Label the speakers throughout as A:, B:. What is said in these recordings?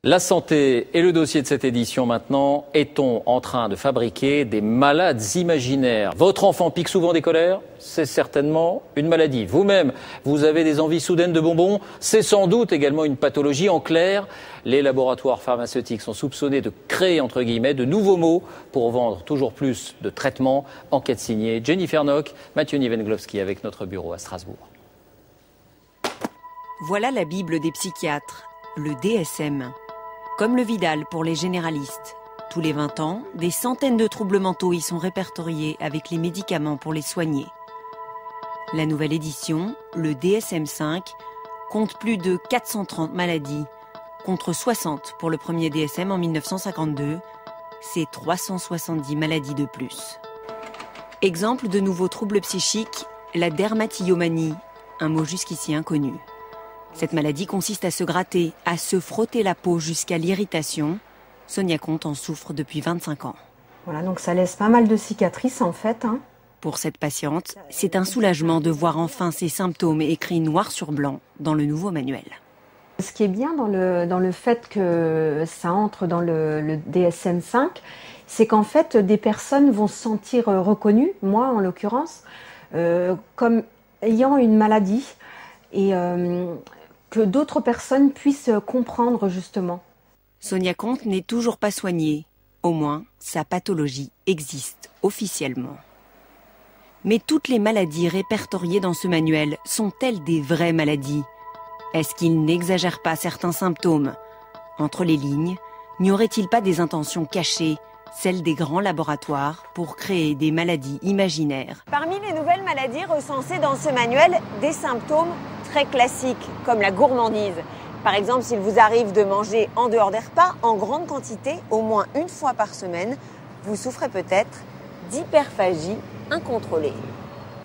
A: La santé est le dossier de cette édition maintenant. Est-on en train de fabriquer des malades imaginaires? Votre enfant pique souvent des colères? C'est certainement une maladie. Vous-même, vous avez des envies soudaines de bonbons? C'est sans doute également une pathologie. En clair, les laboratoires pharmaceutiques sont soupçonnés de créer, entre guillemets, de nouveaux mots pour vendre toujours plus de traitements. Enquête signée Jennifer Nock, Mathieu Nivenglowski avec notre bureau à Strasbourg.
B: Voilà la Bible des psychiatres, le DSM. Comme le Vidal pour les généralistes. Tous les 20 ans, des centaines de troubles mentaux y sont répertoriés avec les médicaments pour les soigner. La nouvelle édition, le DSM-5, compte plus de 430 maladies, contre 60 pour le premier DSM en 1952. C'est 370 maladies de plus. Exemple de nouveaux troubles psychiques, la dermatillomanie, un mot jusqu'ici inconnu. Cette maladie consiste à se gratter, à se frotter la peau jusqu'à l'irritation. Sonia Comte en souffre depuis 25 ans.
C: Voilà, donc ça laisse pas mal de cicatrices en fait.
B: Pour cette patiente, c'est un soulagement de voir enfin ses symptômes écrits noir sur blanc dans le nouveau manuel.
C: Ce qui est bien dans le fait que ça entre dans le DSM-5, c'est qu'en fait des personnes vont se sentir reconnues, moi en l'occurrence, comme ayant une maladie et que d'autres personnes puissent comprendre justement.
B: Sonia Comte n'est toujours pas soignée. Au moins, sa pathologie existe officiellement. Mais toutes les maladies répertoriées dans ce manuel sont-elles des vraies maladies? Est-ce qu'il n'exagère pas certains symptômes? Entre les lignes, n'y aurait-il pas des intentions cachées, celles des grands laboratoires, pour créer des maladies imaginaires?
D: Parmi les nouvelles maladies recensées dans ce manuel, des symptômes très classiques, comme la gourmandise. Par exemple, s'il vous arrive de manger en dehors des repas, en grande quantité, au moins une fois par semaine, vous souffrez peut-être d'hyperphagie incontrôlée.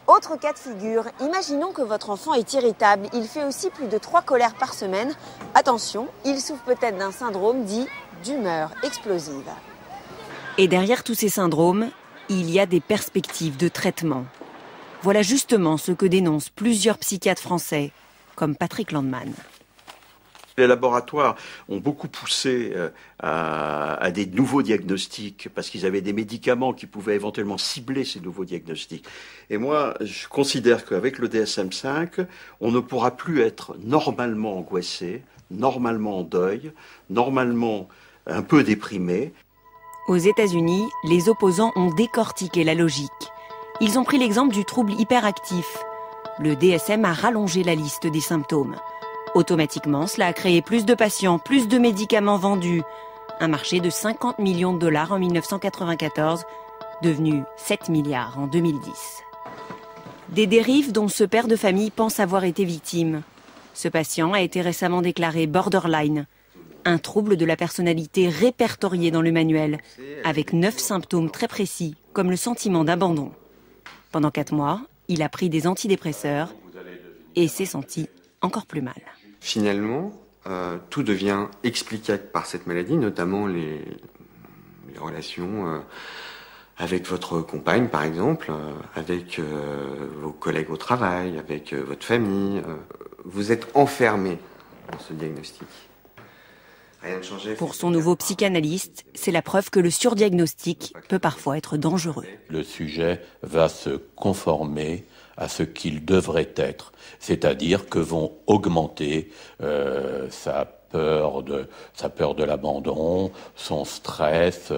D: Autre cas de figure, imaginons que votre enfant est irritable, il fait aussi plus de 3 colères par semaine. Attention, il souffre peut-être d'un syndrome dit d'humeur explosive.
B: Et derrière tous ces syndromes, il y a des perspectives de traitement. Voilà justement ce que dénoncent plusieurs psychiatres français, comme Patrick Landman.
E: Les laboratoires ont beaucoup poussé à des nouveaux diagnostics parce qu'ils avaient des médicaments qui pouvaient éventuellement cibler ces nouveaux diagnostics. Et moi, je considère qu'avec le DSM-5, on ne pourra plus être normalement angoissé, normalement en deuil, normalement un peu déprimé.
B: Aux États-Unis, les opposants ont décortiqué la logique. Ils ont pris l'exemple du trouble hyperactif. Le DSM a rallongé la liste des symptômes. Automatiquement, cela a créé plus de patients, plus de médicaments vendus. Un marché de 50 millions de dollars en 1994, devenu 7 milliards en 2010. Des dérives dont ce père de famille pense avoir été victime. Ce patient a été récemment déclaré borderline, un trouble de la personnalité répertorié dans le manuel, avec 9 symptômes très précis, comme le sentiment d'abandon. Pendant 4 mois, il a pris des antidépresseurs et s'est senti encore plus mal.
F: Finalement, tout devient explicable par cette maladie, notamment les relations avec votre compagne, par exemple, avec vos collègues au travail, avec votre famille. Vous êtes enfermé dans ce diagnostic. Rien ne changeait.
B: Pour son nouveau psychanalyste, c'est la preuve que le surdiagnostic peut parfois être dangereux.
G: Le sujet va se conformer à ce qu'il devrait être, c'est-à-dire que vont augmenter sa peur de l'abandon, son stress.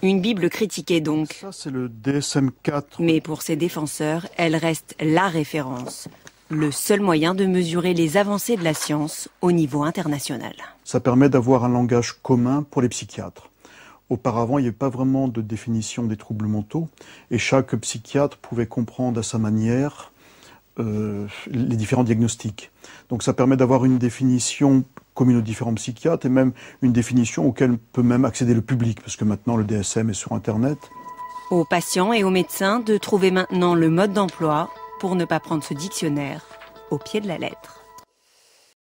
B: Une Bible critiquée donc.
H: Ça, c'est le DSM-4.
B: Mais pour ses défenseurs, elle reste la référence. Le seul moyen de mesurer les avancées de la science au niveau international.
H: Ça permet d'avoir un langage commun pour les psychiatres. Auparavant, il n'y avait pas vraiment de définition des troubles mentaux et chaque psychiatre pouvait comprendre à sa manière les différents diagnostics. Donc ça permet d'avoir une définition commune aux différents psychiatres et même une définition auquel peut même accéder le public parce que maintenant le DSM est sur Internet.
B: Aux patients et aux médecins de trouver maintenant le mode d'emploi pour ne pas prendre ce dictionnaire au pied de la lettre.